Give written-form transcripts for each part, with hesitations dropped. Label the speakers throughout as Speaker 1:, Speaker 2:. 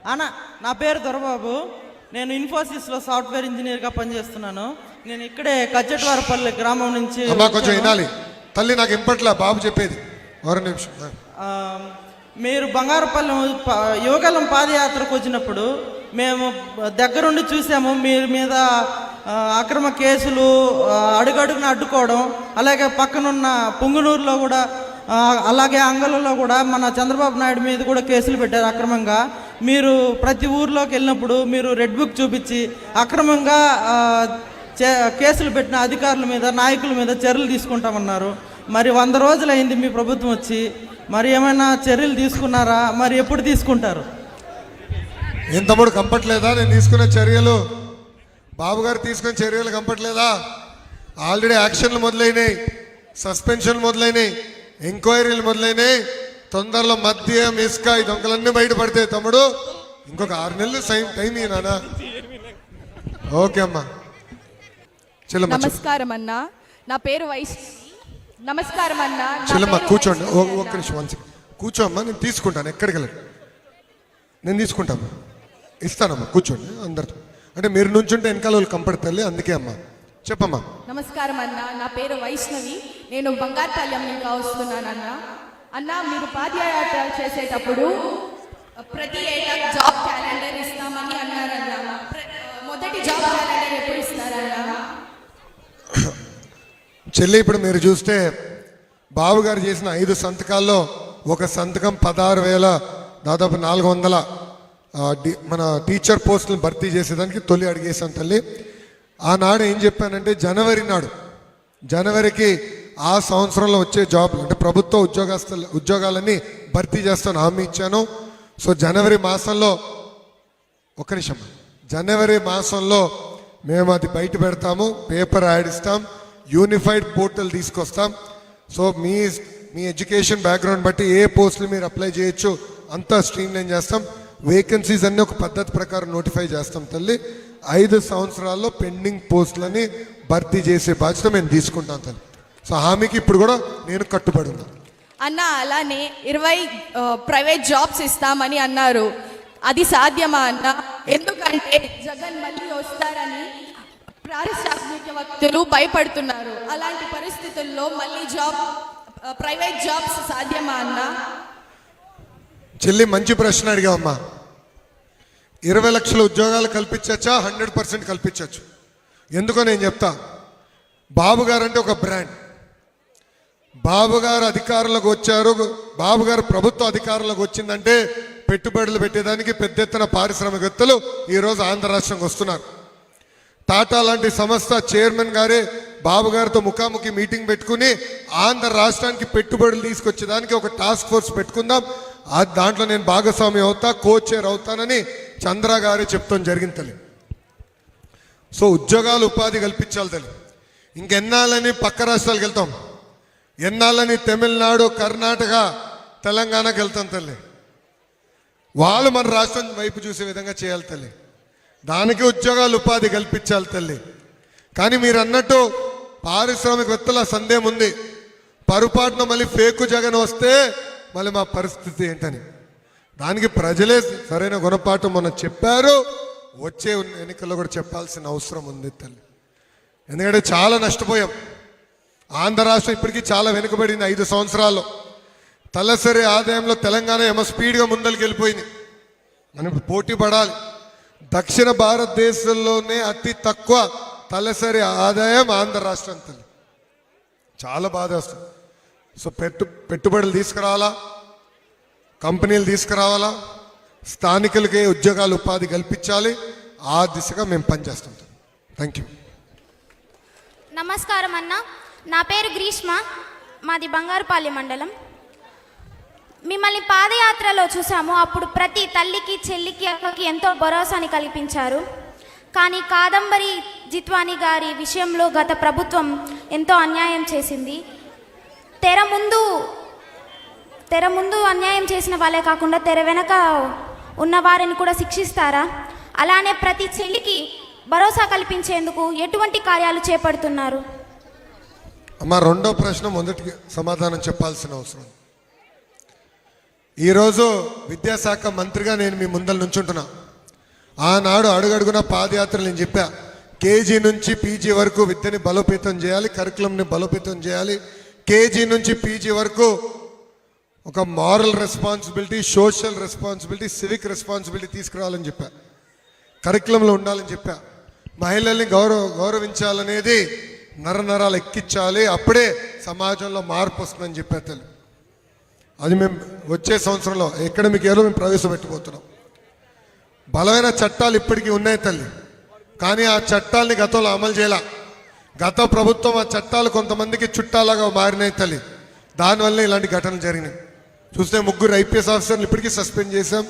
Speaker 1: అన్న, నా పేరు దొరబాబు. నేను ఇన్ఫోసిస్లో సాఫ్ట్వేర్ ఇంజనీర్గా పనిచేస్తున్నాను. నేను ఇక్కడే కచ్చటివారపల్లి గ్రామం నుంచి.
Speaker 2: కొంచెం వినాలి తల్లి, నాకు ఇంపట్లా బాబు చెప్పేది. మరో నిమిషం.
Speaker 1: మీరు బంగారుపల్లి యువగలం పాదయాత్రకు వచ్చినప్పుడు మేము దగ్గరుండి చూసాము. మీరు మీద అక్రమ కేసులు అడుగడుగున అడ్డుకోవడం, అలాగే పక్కనున్న పుంగునూరులో కూడా, అలాగే అంగళంలో కూడా మన చంద్రబాబు నాయుడు మీద కూడా కేసులు పెట్టారు అక్రమంగా. మీరు ప్రతి ఊర్లోకి వెళ్ళినప్పుడు మీరు రెడ్ బుక్ చూపించి అక్రమంగా కేసులు పెట్టిన అధికారుల మీద, నాయకుల మీద చర్యలు తీసుకుంటామన్నారు. మరి 100 రోజులైంది మీ ప్రభుత్వం వచ్చి, మరి ఏమైనా చర్యలు తీసుకున్నారా? మరి ఎప్పుడు తీసుకుంటారు?
Speaker 2: ఏం తమ్ముడు, కంపట్లేదా నేను తీసుకునే చర్యలు? బాబు గారు తీసుకునే చర్యలు కంపట్లేదా? ఆల్రెడీ యాక్షన్లు మొదలైనాయి, సస్పెన్షన్లు మొదలైనాయి, ఎంక్వైరీలు మొదలైనాయి. తొందరలో మద్యం, ఇసుక ఈ దొంగలన్నీ బయటపడితే తమ్ముడు ఇంకొక 6 నెలలు టైం నానా. ఓకే అమ్మా.
Speaker 3: నమస్కారం అన్నా, నా పేరు నమస్కారం అన్నా.
Speaker 2: చెల్లమ్మ కూర్చోండి, ఒక్క నిమిషం కూర్చో అమ్మా. నేను తీసుకుంటాను, ఎక్కడికి వెళ్ళండి, నేను తీసుకుంటాను, ఇస్తానమ్మా. కూర్చోండి అందరితో. అంటే మీరు నుంచుంటే వెనకాల వాళ్ళు కంపడతారు, అందుకే అమ్మా. చెప్పమ్మా.
Speaker 3: నమస్కారం అన్నా, నా పేరు వైష్ణవి. నేను బంగారుపాలెం నుంచి వస్తున్నాను అన్నా. అన్నా, మీరు పాదయాత్ర చేసేటప్పుడు ప్రతి ఏటా జాబ్ క్యాలెండర్ ఇస్తామని అన్నారన్నా. మొదటి జాబ్ క్యాలెండర్ ఎప్పుడు ఇస్తారన్నా?
Speaker 2: చెల్లి, ఇప్పుడు మీరు చూస్తే బాబు గారు చేసిన 5 సంతకాల్లో ఒక సంతకం 16,000 దాదాపు 400 మన టీచర్ పోస్టులను భర్తీ చేసేదానికి తొలి అడిగేశాను తల్లి. ఆనాడు ఏం చెప్పానంటే జనవరికి ఆ సంవత్సరంలో వచ్చే జాబ్లు అంటే ప్రభుత్వ ఉద్యోగాలన్నీ భర్తీ చేస్తాను హామీ ఇచ్చాను. సో జనవరి మాసంలో మేము అది బయట పెడతాము, పేపర్ యాడ్ ఇస్తాం, యూనిఫైడ్ పోర్టల్ తీసుకొస్తాం. సో మీ ఎడ్యుకేషన్ బ్యాక్గ్రౌండ్ బట్టి ఏ పోస్టులు మీరు అప్లై చేయొచ్చు అంతా స్ట్రీమ్లైన్ చేస్తాం. వేకెన్సీస్ అన్ని ఒక పద్ధతి ప్రకారం నోటిఫై చేస్తాం తల్లి. 5 సంవత్సరాల్లో పెండింగ్ పోస్టులని భర్తీ చేసే బాధ్యత మేము తీసుకుంటాం తల్లి. సో హామీకి ఇప్పుడు కూడా నేను కట్టుబడి ఉన్నాను
Speaker 3: అన్న. అలానే 20 ప్రైవేట్ జాబ్స్ ఇస్తామని అన్నారు, అది సాధ్యమా అన్న? ఎందుకంటే జగన్ మళ్ళీ వస్తారని పారిశ్రామికవేత్తలు భయపడుతున్నారు. అలాంటి పరిస్థితుల్లో మళ్ళీ ప్రైవేట్ జాబ్స్ సాధ్యమా అన్న?
Speaker 2: చెల్లి, మంచి ప్రశ్న అడిగావమ్మా. 20 లక్షల ఉద్యోగాలు కల్పించచ్చా? 100% కల్పించవచ్చు. ఎందుకో నేను చెప్తా. బాబు గారు అంటే ఒక బ్రాండ్. బాబు గారు అధికారంలోకి వచ్చారు, బాబు గారు ప్రభుత్వ అధికారంలోకి వచ్చిందంటే పెట్టుబడులు పెట్టేదానికి పెద్ద ఎత్తున పారిశ్రామికవేత్తలు ఈరోజు ఆంధ్ర రాష్ట్రంకి వస్తున్నారు. టాటా లాంటి సంస్థ చైర్మన్ గారే బాబు గారితో ముఖాముఖి మీటింగ్ పెట్టుకుని ఆంధ్ర రాష్ట్రానికి పెట్టుబడులు తీసుకొచ్చేదానికి ఒక టాస్క్ ఫోర్స్ పెట్టుకుందాం, దాంట్లో నేను భాగస్వామి అవుతా, కోచర్ అవుతానని చంద్ర గారే చెప్తాం జరిగింది తల్లి. సో ఉద్యోగాలు ఉపాధి కల్పించాలి తల్లి. ఇంకెన్నాళ్ళని పక్క రాష్ట్రాలకు వెళ్తాం, ఎన్నాళ్ళని తమిళనాడు, కర్ణాటక, తెలంగాణకి వెళ్తాం తల్లి. వాళ్ళు మన రాష్ట్రం వైపు చూసే విధంగా చేయాలి తల్లి. దానికి ఉద్యోగాలు ఉపాధి కల్పించాలి తల్లి. కానీ మీరు అన్నట్టు పారిశ్రామికవేత్తల సందేహం ఉంది, పొరపాటున మళ్ళీ ఫేకు జగన్ వస్తే మళ్ళీ మా పరిస్థితి ఏంటని. దానికి ప్రజలే సరైన గుణపాఠం మొన్న చెప్పారు, వచ్చే ఎన్నికల్లో కూడా చెప్పాల్సిన అవసరం ఉంది తల్లి. ఎందుకంటే చాలా నష్టపోయాం. ఆంధ్ర రాష్ట్రం ఇప్పటికీ చాలా వెనుకబడింది. 5 సంవత్సరాల్లో తలసరి ఆదాయంలో తెలంగాణ ఏమో స్పీడ్గా ముందరికి వెళ్ళిపోయింది. మనం పోటీ పడాలి. దక్షిణ భారతదేశంలోనే అతి తక్కువ తలసరి ఆదాయం ఆంధ్ర రాష్ట్రం తల్లి. చాలా బాధ వస్తుంది. సో పెట్టుబడులు తీసుకురావాలా, కంపెనీలు తీసుకురావాలా, స్థానికులకే ఉద్యోగాలు ఉపాధి కల్పించాలి. ఆ దిశగా మేము పనిచేస్తాం. Thank you.
Speaker 4: నమస్కారం అన్న, నా పేరు గ్రీష్మ, మాది బంగారుపాలెం మండలం. మిమ్మల్ని పాదయాత్రలో చూసాము. అప్పుడు ప్రతి తల్లికి, చెల్లికి, అక్కకి ఎంతో భరోసాని కల్పించారు. కానీ కాదంబరి జిత్వాని గారి విషయంలో గత ప్రభుత్వం ఎంతో అన్యాయం చేసింది. తెర ముందు అన్యాయం చేసిన వాళ్ళే కాకుండా తెర వెనక ఉన్న వారిని కూడా శిక్షిస్తారా? అలానే ప్రతి చెల్లికి భరోసా కల్పించేందుకు ఎటువంటి కార్యాలు చేపడుతున్నారు?
Speaker 2: అమ్మ, రెండో ప్రశ్న మొదటికి సమాధానం చెప్పాల్సిన అవసరం. ఈరోజు విద్యాశాఖ మంత్రిగా నేను మీ ముందర నుంచుంటున్నా. ఆనాడు అడుగడుగున పాదయాత్రలు నేను చెప్పా, కేజీ నుంచి పీజీ వరకు విద్యని బలోపేతం చేయాలి, కరికులంని బలోపేతం చేయాలి, కేజీ నుంచి పీజీ వరకు ఒక moral responsibility, social responsibility, civic responsibility తీసుకురావాలని చెప్పా, కరికులంలో ఉండాలని చెప్పా, మహిళల్ని గౌరవించాలనేది నరాలు ఎక్కించాలి, అప్పుడే సమాజంలో మార్పు వస్తుందని చెప్పా తల్లి. అది మేము వచ్చే సంవత్సరంలో అకాడమిక్ ఇయర్లో మేము ప్రవేశపెట్టబోతున్నాం. బలమైన చట్టాలు ఇప్పటికీ ఉన్నాయి తల్లి, కానీ ఆ చట్టాలని గతంలో అమలు చేయాల. గత ప్రభుత్వం ఆ చట్టాలు కొంతమందికి చుట్టాలాగా మారినాయి తల్లి. దానివల్ల ఇలాంటి ఘటనలు జరిగినాయి. చూస్తే 3 IPS ఆఫీసర్లు ఇప్పటికీ సస్పెండ్ చేశాం.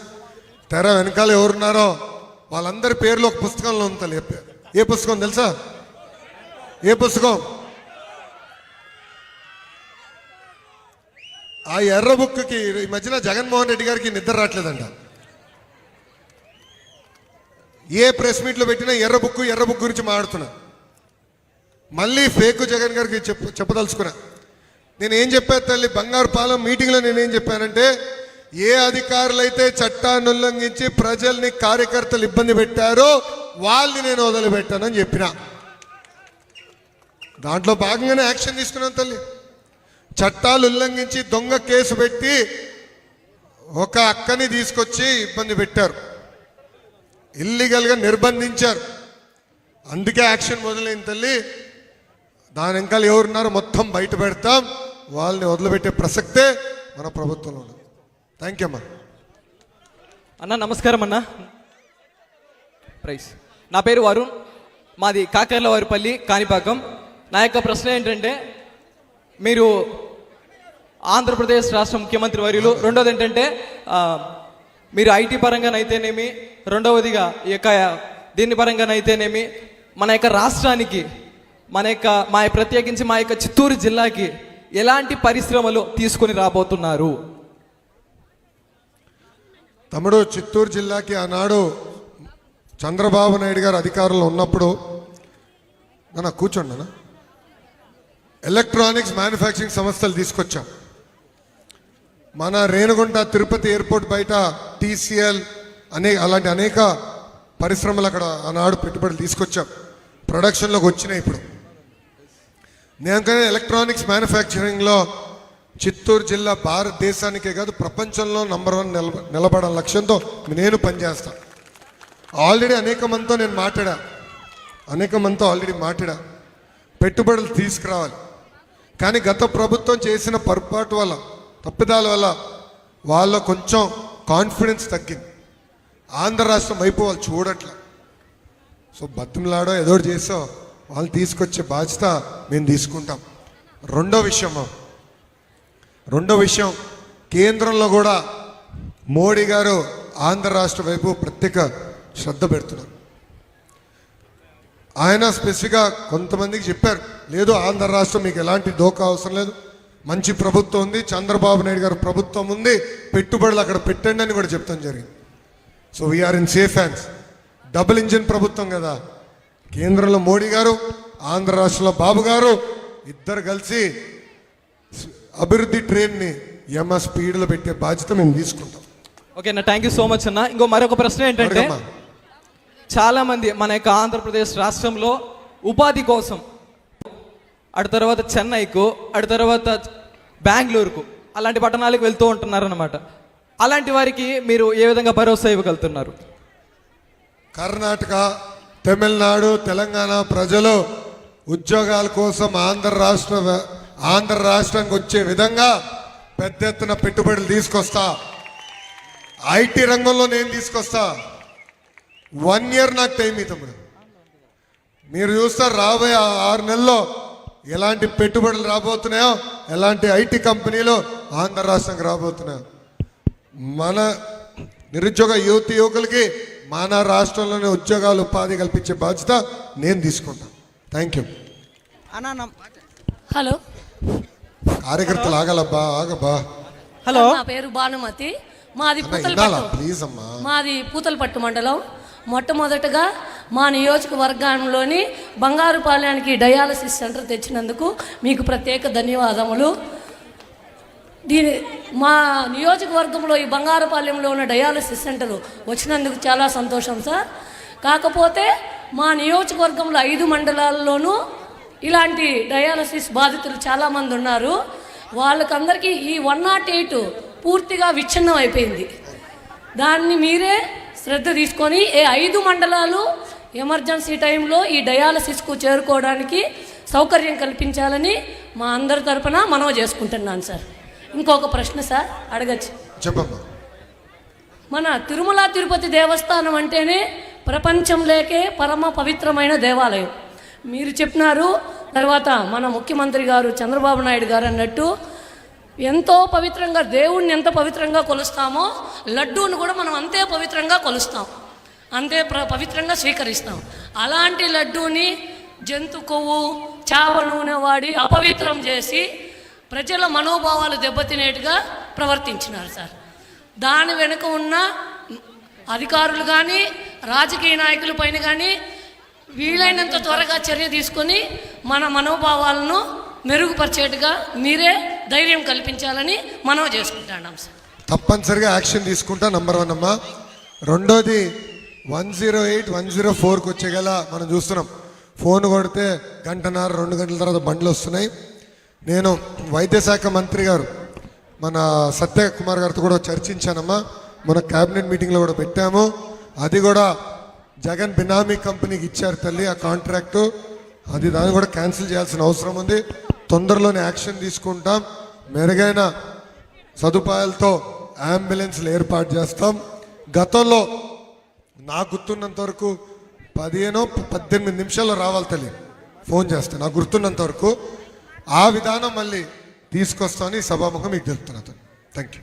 Speaker 2: తెర వెనకాల ఎవరున్నారో వాళ్ళందరి పేర్లు ఒక పుస్తకంలో ఉంది తల్లి. ఏ పుస్తకం తెలుసా? ఏ పుస్తకం? ఆ ఎర్ర బుక్కి ఈ మధ్యన జగన్మోహన్ రెడ్డి గారికి నిద్ర రావట్లేదంట. ఏ ప్రెస్ మీట్లో పెట్టినా ఎర్ర బుక్ గురించి మాట్లాడుతున్నా. మళ్ళీ ఫేక్ జగన్ గారికి చెప్పదలుచుకున్నా. నేనేం చెప్పాను తల్లి, బంగారుపాలెం మీటింగ్లో నేనేం చెప్పానంటే, ఏ అధికారులైతే చట్టాన్ని ఉల్లంఘించి ప్రజల్ని, కార్యకర్తలు ఇబ్బంది పెట్టారో వాళ్ళని నేను వదిలిపెట్టానని చెప్పిన. దాంట్లో భాగంగానే యాక్షన్ తీసుకున్నాను తల్లి. చట్టాలు ఉల్లంఘించి దొంగ కేసు పెట్టి ఒక అక్కని తీసుకొచ్చి ఇబ్బంది పెట్టారు, ఇల్లీగల్గా నిర్బంధించారు. అందుకే యాక్షన్ మొదలైంది తల్లి. దాని వెనకాల ఎవరున్నారో మొత్తం బయట పెడతాం, వాళ్ళని వదిలిపెట్టే ప్రసక్తే మన ప్రభుత్వంలో ఉంది. థ్యాంక్ యూ అమ్మా.
Speaker 5: అన్న నమస్కారం అన్న. ప్రైస్. నా పేరు వరుణ్, మాది కాకర్లవారిపల్లి, కాణిపాకం. నా యొక్క ప్రశ్న ఏంటంటే, మీరు ఆంధ్రప్రదేశ్ రాష్ట్ర ముఖ్యమంత్రి వర్యులు, రెండోది ఏంటంటే మీరు ఐటీ పరంగానైతేనేమి, రెండవదిగా ఈ యొక్క దీని పరంగానైతేనేమి మన యొక్క రాష్ట్రానికి, ప్రత్యేకించి మా యొక్క చిత్తూరు జిల్లాకి ఎలాంటి పరిశ్రమలు తీసుకొని రాబోతున్నారు?
Speaker 2: తమ్ముడు, చిత్తూరు జిల్లాకి ఆనాడు చంద్రబాబు నాయుడు గారు అధికారంలో ఉన్నప్పుడు కూర్చోండి, ఎలక్ట్రానిక్స్ మ్యానుఫ్యాక్చరింగ్ సంస్థలు తీసుకొచ్చాం. మన రేణుగుంట, తిరుపతి ఎయిర్పోర్ట్ బయట TCL అలాంటి అనేక పరిశ్రమలు అక్కడ ఆనాడు పెట్టుబడులు తీసుకొచ్చాం, ప్రొడక్షన్లోకి వచ్చినాయి. ఇప్పుడు నేను ఎలక్ట్రానిక్స్ మ్యానుఫ్యాక్చరింగ్లో చిత్తూరు జిల్లా భారతదేశానికే కాదు ప్రపంచంలో నంబర్ 1 నిలబడాల లక్ష్యంతో నేను పనిచేస్తాను. ఆల్రెడీ అనేక మందితో నేను మాట్లాడా, పెట్టుబడులు తీసుకురావాలి. కానీ గత ప్రభుత్వం చేసిన పొరపాటు వల్ల, తప్పిదాల వల్ల వాళ్ళ కొంచెం కాన్ఫిడెన్స్ తగ్గింది. ఆంధ్ర రాష్ట్రం వైపు వాళ్ళు చూడట్లే. సో బతిమలాడో ఏదో చేసో వాళ్ళు తీసుకొచ్చే బాధ్యత మేము తీసుకుంటాం. రెండో విషయం, కేంద్రంలో కూడా మోడీ గారు ఆంధ్ర రాష్ట్ర వైపు ప్రత్యేక శ్రద్ధ పెడుతున్నారు. ఆయన స్పెసిఫిక్గా కొంతమందికి చెప్పారు, లేదు ఆంధ్ర రాష్ట్రం మీకు ఎలాంటి దోకా అవసరం లేదు, మంచి ప్రభుత్వం ఉంది, చంద్రబాబు నాయుడు గారు ప్రభుత్వం ఉంది, పెట్టుబడులు అక్కడ పెట్టండి అని కూడా చెప్తాం జరిగింది. So we are in safe hands. Double engine ప్రభుత్వం కదా, కేంద్రంలో మోడీ గారు, ఆంధ్ర రాష్ట్రంలో బాబు గారు ఇద్దరు కలిసి అభివృద్ధి ట్రైన్ని స్పీడ్లో పెట్టే బాధ్యత మేము తీసుకుంటాం.
Speaker 5: ఓకే అన్న, థ్యాంక్ యూ సో మచ్ అన్న. మరొక ప్రశ్న ఏంటంటే, చాలా మంది మన యొక్క ఆంధ్రప్రదేశ్ రాష్ట్రంలో ఉపాధి కోసం అటు తర్వాత చెన్నైకు, అటు తర్వాత బెంగళూరుకు, అలాంటి పట్టణాలకు వెళ్తూ ఉంటున్నారన్నమాట. అలాంటి వారికి మీరు ఏ విధంగా భరోసా ఇవ్వగలుగుతున్నారు?
Speaker 2: కర్ణాటక, తమిళనాడు, తెలంగాణ ప్రజలు ఉద్యోగాల కోసం ఆంధ్ర రాష్ట్రానికి వచ్చే విధంగా పెద్ద ఎత్తున పెట్టుబడులు తీసుకొస్తా. ఐటీ రంగంలో నేను తీసుకొస్తా. 1 ఇయర్ నాకు టైం తమ్ముడు. మీరు చూస్తారు రాబోయే 6 నెలల్లో ఎలాంటి పెట్టుబడులు రాబోతున్నాయో, ఎలాంటి ఐటీ కంపెనీలు ఆంధ్ర రాష్ట్రానికి రాబోతున్నాయో. మన నిరుద్యోగ యువకులకి మన రాష్ట్రంలోనే ఉద్యోగాలు, ఉపాధి కల్పించే బాధ్యత నేను తీసుకుంటాను. Thank you.
Speaker 6: హలో,
Speaker 2: కార్యకర్తలు ఆగబ్బా.
Speaker 5: హలో,
Speaker 6: నా పేరు భానుమతి, మాది
Speaker 2: ప్లీజ్ అమ్మా,
Speaker 6: మాది పూతలపట్టు మండలం. మొట్టమొదటగా మా నియోజకవర్గంలోని బంగారుపాలెంకి డయాలసిస్ సెంటర్ తెచ్చినందుకు మీకు ప్రత్యేక ధన్యవాదములు. మా నియోజకవర్గంలో ఈ బంగారుపాలెంలో ఉన్న డయాలసిస్ సెంటర్ వచ్చినందుకు చాలా సంతోషం సార్. కాకపోతే మా నియోజకవర్గంలో 5 మండలాల్లోనూ ఇలాంటి డయాలసిస్ బాధితులు చాలామంది ఉన్నారు. వాళ్ళకందరికీ ఈ 108 పూర్తిగా విచ్ఛిన్నం అయిపోయింది. దాన్ని మీరే శ్రద్ధ తీసుకొని 5 మండలాలు ఎమర్జెన్సీ టైంలో ఈ డయాలసిస్కు చేరుకోవడానికి సౌకర్యం కల్పించాలని మా అందరి తరపున మనవి చేసుకుంటున్నాను సార్. ఇంకొక ప్రశ్న సార్ అడగచ్చు?
Speaker 2: చెప్పమ్మా.
Speaker 6: మన తిరుమల తిరుపతి దేవస్థానం అంటేనే ప్రపంచంలోకే పరమ పవిత్రమైన దేవాలయం. మీరు చెప్పినారు, తర్వాత మన ముఖ్యమంత్రి గారు చంద్రబాబు నాయుడు గారు అన్నట్టు ఎంతో పవిత్రంగా దేవుణ్ణి ఎంత పవిత్రంగా కొలుస్తామో లడ్డూను కూడా మనం అంతే పవిత్రంగా కొలుస్తాం, అంతే పవిత్రంగా స్వీకరిస్తాం. అలాంటి లడ్డూని జంతు కొవ్వు చావ నూనె వాడి అపవిత్రం చేసి ప్రజల మనోభావాలు దెబ్బతినేట్టుగా ప్రవర్తించినారు సార్. దాని వెనుక ఉన్న అధికారులు కానీ రాజకీయ నాయకుల పైన కానీ వీలైనంత త్వరగా చర్య తీసుకొని మన మనోభావాలను మెరుగుపరిచేట్టుగా మీరే ధైర్యం కల్పించాలని మనవి చేసుకుంటున్నాం సార్.
Speaker 2: తప్పనిసరిగా యాక్షన్ తీసుకుంటా. నంబర్ 1 అమ్మా. రెండోది 108, 104కి వచ్చేగల మనం చూస్తున్నాం. ఫోన్ కొడితే 1.5, 2 గంటల తర్వాత బండ్లు వస్తున్నాయి. నేను వైద్య శాఖ మంత్రి గారు మన సత్యకుమార్ గారితో కూడా చర్చించానమ్మా. మన క్యాబినెట్ మీటింగ్లో కూడా పెట్టాము. అది కూడా జగన్ బినామీ కంపెనీకి ఇచ్చారు తల్లి ఆ కాంట్రాక్టు. అది దాన్ని కూడా క్యాన్సిల్ చేయాల్సిన అవసరం ఉంది. తొందరలోనే యాక్షన్ తీసుకుంటాం. మెరుగైన సదుపాయాలతో అంబులెన్స్లు ఏర్పాటు చేస్తాం. గతంలో నాకు గుర్తున్నంత వరకు 15-18 నిమిషాల్లో రావాలి తల్లి, ఫోన్ చేస్తాను నాకు గుర్తున్నంత వరకు. ఆ విధానం మళ్ళీ తీసుకొస్తామని సభాముఖం మీకు తెలుపుతున్నాను. Thank you.